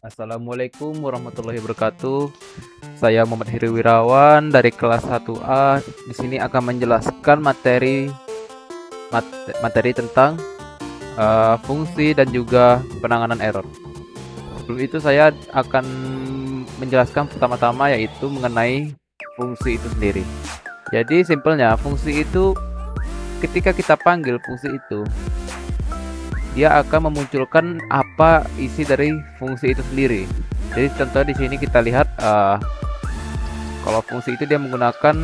Assalamualaikum warahmatullahi wabarakatuh. Saya Muhammad Heri Wirawan dari kelas 1A. Di sini akan menjelaskan materi tentang fungsi dan juga penanganan error. Sebelum itu saya akan menjelaskan pertama-tama yaitu mengenai fungsi itu sendiri. Jadi simpelnya fungsi itu ketika kita panggil fungsi itu dia akan memunculkan apa isi dari fungsi itu sendiri. Jadi contoh di sini kita lihat kalau fungsi itu dia menggunakan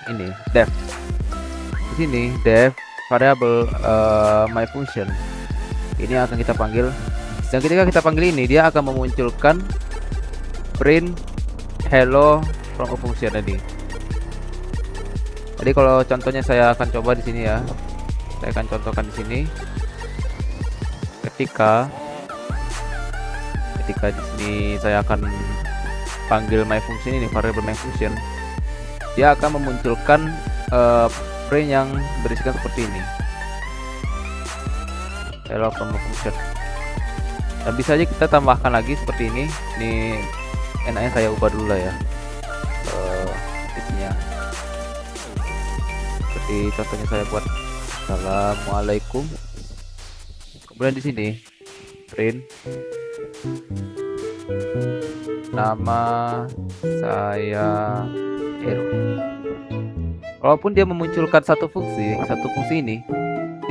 ini def. Di sini def variable my function. Ini akan kita panggil. Dan ketika kita panggil ini dia akan memunculkan print hello from a function tadi. Jadi kalau contohnya saya akan coba di sini ya. Saya akan contohkan di sini. Ketika di sini saya akan panggil my function ini, variable my function, dia akan memunculkan print yang berisikan seperti ini. Hello from a function. Dan bisa aja kita tambahkan lagi seperti ini. Ini enaknya saya ubah dulu lah ya. Isinya. Seperti contohnya saya buat Assalamualaikum. Kemudian di sini print nama saya Hero. Walaupun dia memunculkan satu fungsi ini,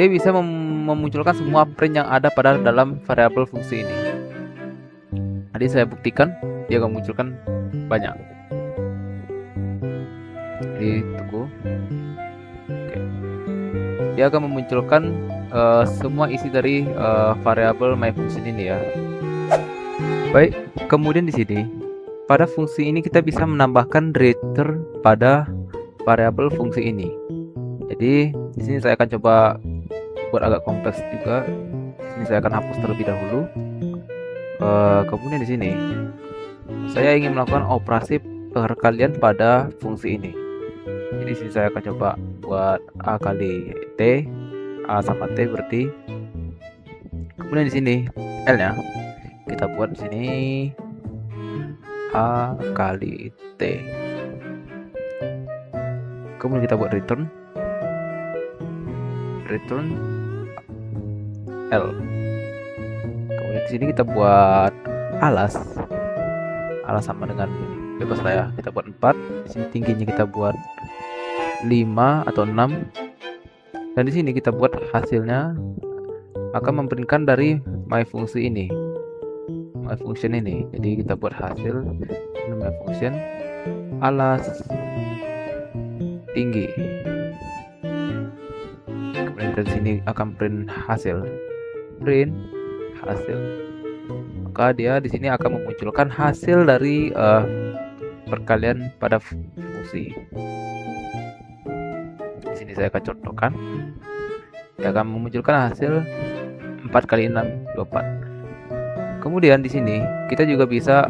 dia bisa memunculkan semua print yang ada pada dalam variabel fungsi ini. Tadi saya buktikan dia akan memunculkan banyak. Jadi tunggu. Dia akan memunculkan semua isi dari variabel my function ini ya. Baik, kemudian di sini pada fungsi ini kita bisa menambahkan return pada variabel fungsi ini. Jadi di sini saya akan coba buat agak kompleks juga. Di sini saya akan hapus terlebih dahulu. Kemudian di sini saya ingin melakukan operasi perkalian pada fungsi ini. Jadi di sini saya akan coba buat A kali T, A sama T berarti. Kemudian di sini L-nya kita buat di sini A kali T. Kemudian kita buat return L. Kemudian di sini kita buat alas sama dengan bebas lah ya. Kita buat 4. Di sini tingginya kita buat 5 atau 6. Dan di sini kita buat hasilnya akan memprintkan dari my function ini. Jadi kita buat hasil my function alas tinggi. Kemudian dari sini akan print hasil. Maka dia di sini akan memunculkan hasil dari perkalian pada fungsi. Di sini saya akan contohkan. Dia akan memunculkan hasil 4 kali 6 24. Kemudian di sini kita juga bisa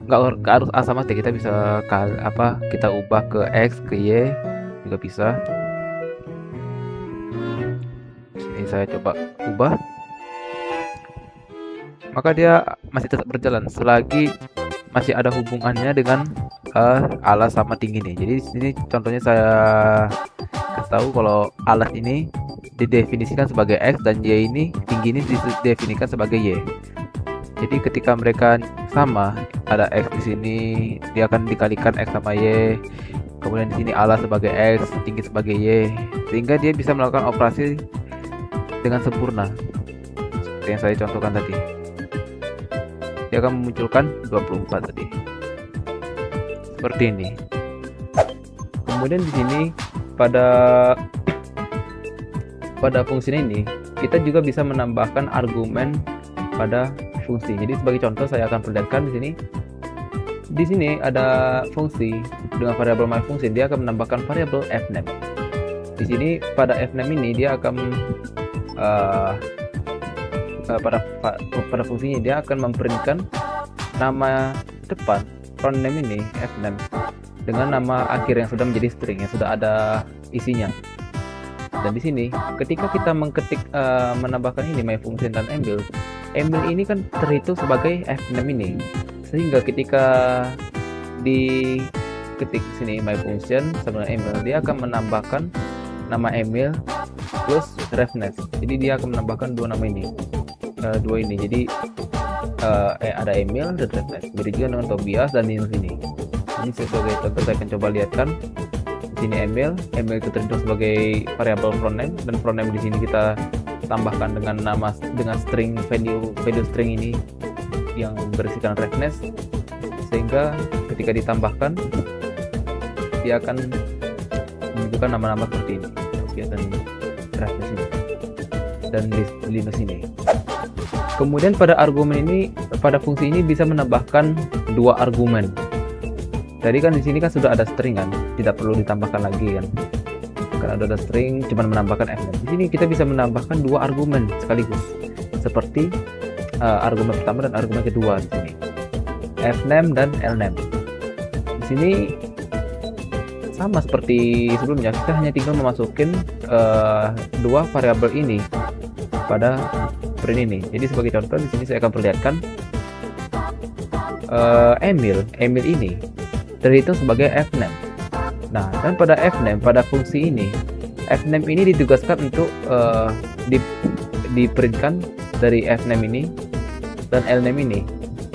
nggak harus A sama T, kita bisa kita ubah ke X ke Y juga bisa. Di sini saya coba ubah. Maka dia masih tetap berjalan selagi masih ada hubungannya dengan alas sama tinggi nih. Jadi di sini contohnya saya kasih tahu kalau alas ini didefinisikan sebagai X dan Y ini tinggi ini didefinisikan sebagai Y. Jadi ketika mereka sama, ada X di sini, dia akan dikalikan X sama Y. Kemudian di sini alas sebagai X, tinggi sebagai Y, sehingga dia bisa melakukan operasi dengan sempurna. Seperti yang saya contohkan tadi. Dia akan memunculkan 24 tadi. Seperti ini. Kemudian di sini pada fungsi ini kita juga bisa menambahkan argumen pada fungsi. Jadi sebagai contoh saya akan perlihatkan di sini. Di sini ada fungsi dengan variabel my function, dia akan menambahkan variabel fname. Di sini pada fname ini dia akan pada fungsinya dia akan memprintkan nama depan front name ini fname dengan nama akhir yang sudah menjadi string, yang sudah ada isinya. Dan di sini ketika kita menambahkan ini my function dan email ini kan terhitung sebagai f6 ini, sehingga ketika diketik sini my function sama email, dia akan menambahkan nama email plus reference. Jadi dia akan menambahkan dua nama ini, jadi ada email dan reference. Begitu juga dengan Tobias dan Linus ini. Ini sebagai contoh saya akan coba lihatkan. Di sini email itu terhitung sebagai variabel frontname, dan frontname di sini kita tambahkan dengan string value string ini yang berisikan reference, sehingga ketika ditambahkan dia akan menunjukkan nama-nama seperti ini, dan reference ini dan Linus ini. Kemudian pada fungsi ini bisa menambahkan dua argumen. Tadi kan di sini kan sudah ada string kan, tidak perlu ditambahkan lagi kan. Karena ada string, cuma menambahkan f6. Di sini kita bisa menambahkan dua argumen sekaligus, seperti argumen pertama dan argumen kedua di sini, f6 dan l6. Di sini sama seperti sebelumnya, kita hanya tinggal memasukin dua variabel ini pada print ini. Jadi sebagai contoh di sini saya akan perlihatkan email ini terhitung sebagai f6. Nah, dan pada f6, pada fungsi ini, f6 ini ditugaskan untuk diprintkan dari f6 ini, dan l6 ini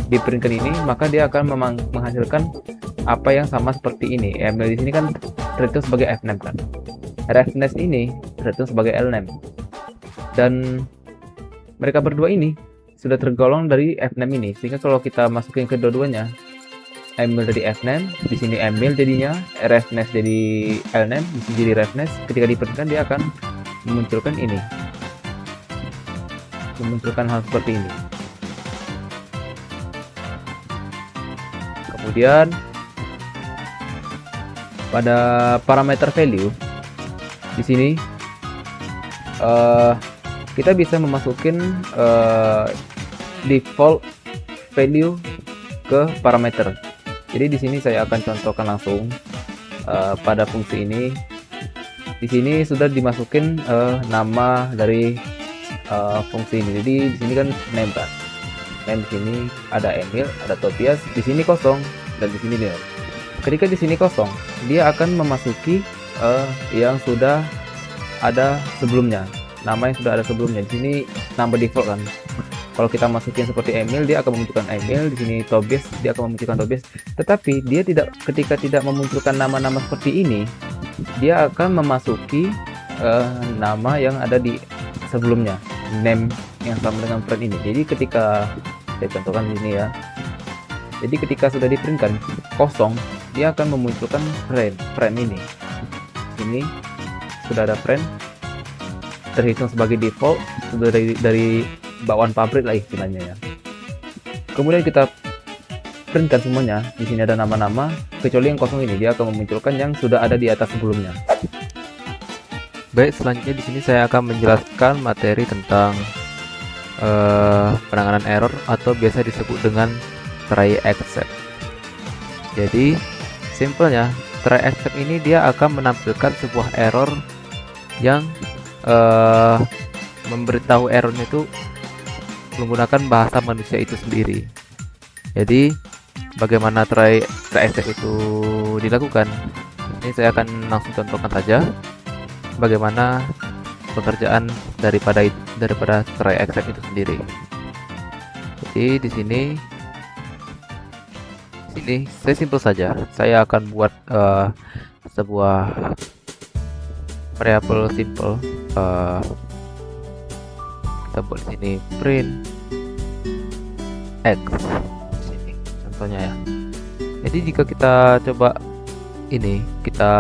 diprintkan ini, maka dia akan menghasilkan apa yang sama seperti ini. Email di sini kan terhitung sebagai f6 kan. Reference ini terhitung sebagai l6. Dan mereka berdua ini sudah tergolong dari f6 ini, sehingga kalau kita masukin kedua-duanya, email dari f6, di sini email jadinya, reference jadi l6, di sini jadi reference. Ketika diprintkan dia akan memunculkan ini, memunculkan hal seperti ini. Kemudian pada parameter value di sini kita bisa memasukin default value ke parameter. Jadi di sini saya akan contohkan langsung pada fungsi ini. Di sini sudah dimasukin nama dari fungsi ini. Jadi di sini kan name kan. Name di sini ada Emil, ada Tobias, di sini kosong, dan di sini nil. Ketika di sini kosong, dia akan memasuki yang sudah ada sebelumnya. Nama yang sudah ada sebelumnya. Di sini nama default kan. Kalau kita masukin seperti Emil, dia akan memunculkan Emil. Di sini Tobias, dia akan memunculkan Tobias. Tetapi dia ketika tidak memunculkan nama-nama seperti ini, dia akan memasuki nama yang ada di sebelumnya, name yang sama dengan print ini. Jadi ketika saya contohkan di sini ya. Jadi ketika sudah diprintkan kosong, dia akan memunculkan print ini. Ini sudah ada print, terhitung sebagai default, sudah dari bawaan pabrik lah istilahnya ya. Kemudian kita printkan semuanya. Di sini ada nama-nama, kecuali yang kosong ini, dia akan memunculkan yang sudah ada di atas sebelumnya. Baik, selanjutnya di sini saya akan menjelaskan materi tentang penanganan error atau biasa disebut dengan try except. Jadi simpelnya try except ini dia akan menampilkan sebuah error yang memberitahu errornya itu menggunakan bahasa manusia itu sendiri. Jadi bagaimana try except itu dilakukan? Ini saya akan langsung contohkan saja bagaimana pekerjaan daripada try except itu sendiri. Jadi di sini saya simpel saja. Saya akan buat sebuah variabel simple. Kita buat di sini print x di sini contohnya ya. Jadi jika kita coba ini, kita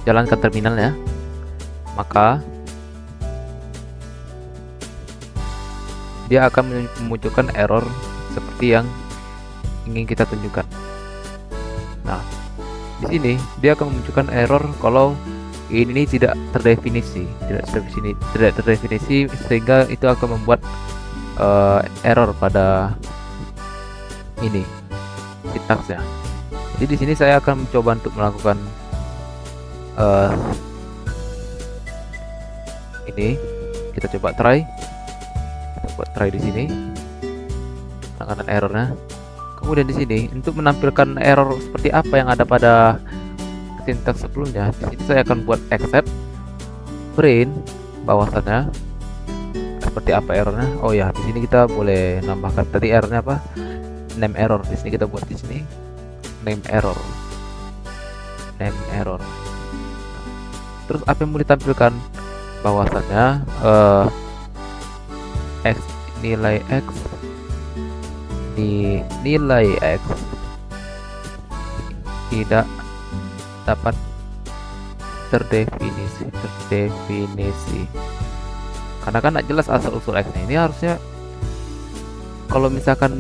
jalankan terminalnya, maka dia akan memunculkan error seperti yang ingin kita tunjukkan. Nah, di sini dia akan memunculkan error kalau ini tidak terdefinisi, sehingga itu akan membuat error pada ini sintaksnya. Jadi di sini saya akan mencoba untuk melakukan ini kita coba try. Kita buat try di sini. Penanganan errornya. Kemudian di sini untuk menampilkan error seperti apa yang ada pada sintaks sebelumnya, di sini saya akan buat accept print bahwasannya seperti apa errornya. Oh ya, di sini kita boleh nambahkan tadi errornya apa? Name error. Di sini kita buat di sini name error. Name error. Terus apa yang mau ditampilkan? Bahwasannya x nilai x di nilai x tidak dapat terdefinisi karena kan nggak jelas asal usul x nya. Ini harusnya kalau misalkan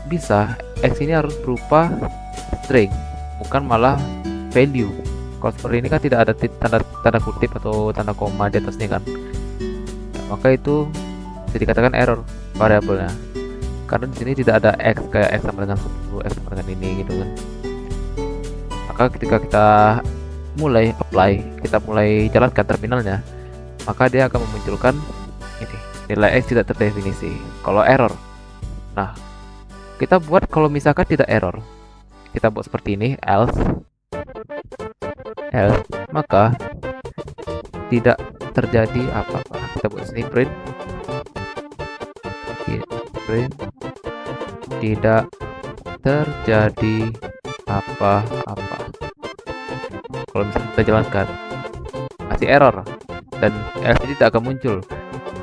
bisa x ini harus berupa string, bukan malah value. Kalau seperti ini kan tidak ada tanda kutip atau tanda koma di atasnya kan, maka itu bisa dikatakan error variabelnya, karena di sini tidak ada x kayak x sama dengan 10, x sama dengan ini gitu kan. Maka ketika kita mulai apply, kita mulai jalankan terminalnya, maka dia akan memunculkan ini nilai x tidak terdefinisi kalau error. Nah, kita buat kalau misalkan tidak error, kita buat seperti ini, else maka tidak terjadi apa-apa. Kita buat sini print tidak terjadi apa-apa. Kalau misalnya kita jalankan masih error dan else ini tidak akan muncul,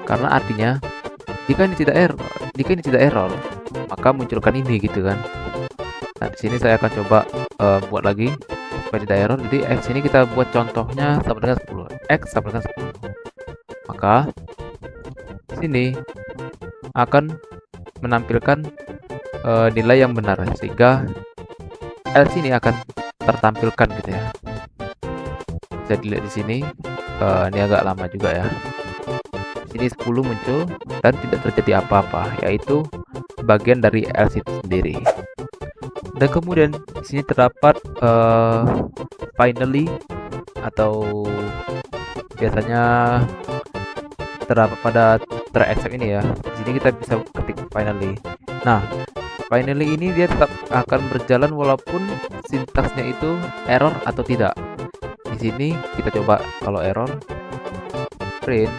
karena artinya jika ini tidak error maka munculkan ini gitu kan. Nah, di sini saya akan coba buat lagi supaya tidak error. Jadi x ini kita buat contohnya sama dengan 10, x sama dengan 10. Maka sini akan menampilkan nilai yang benar, sehingga else ini akan tertampilkan gitu ya. Bisa dilihat di sini, ini agak lama juga ya. Di sini 10 muncul dan tidak terjadi apa-apa, yaitu bagian dari else itu sendiri. Dan kemudian di sini terdapat finally, atau biasanya terdapat pada try except ini ya. Di sini kita bisa ketik finally. Nah, finally ini dia tetap akan berjalan walaupun sintaksnya itu error atau tidak. Di sini kita coba kalau error, print,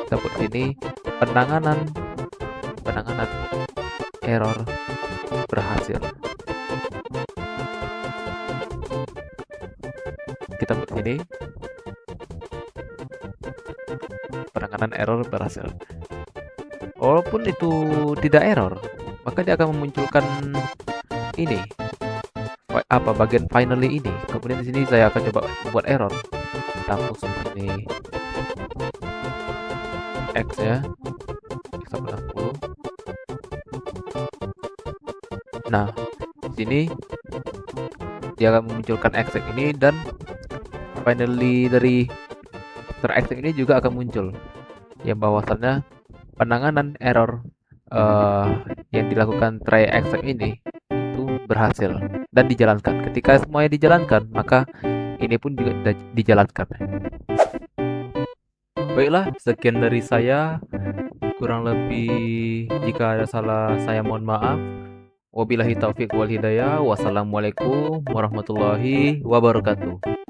kita buat sini penanganan error berhasil. Kita buat sini penanganan error berhasil. Walaupun itu tidak error, maka dia akan memunculkan ini bagian finally ini. Kemudian di sini saya akan coba buat error. Kita hapus ini x ya, x sama 60. Nah, di sini dia akan memunculkan exec ini, dan finally dari exec ini juga akan muncul yang bahwasannya penanganan error yang dilakukan try exec ini itu berhasil dan dijalankan. Ketika semuanya dijalankan, maka ini pun juga dijalankan. Baiklah, sekian dari saya. Kurang lebih jika ada salah, saya mohon maaf. Wabillahi taufiq wal hidayah. Wassalamualaikum warahmatullahi wabarakatuh.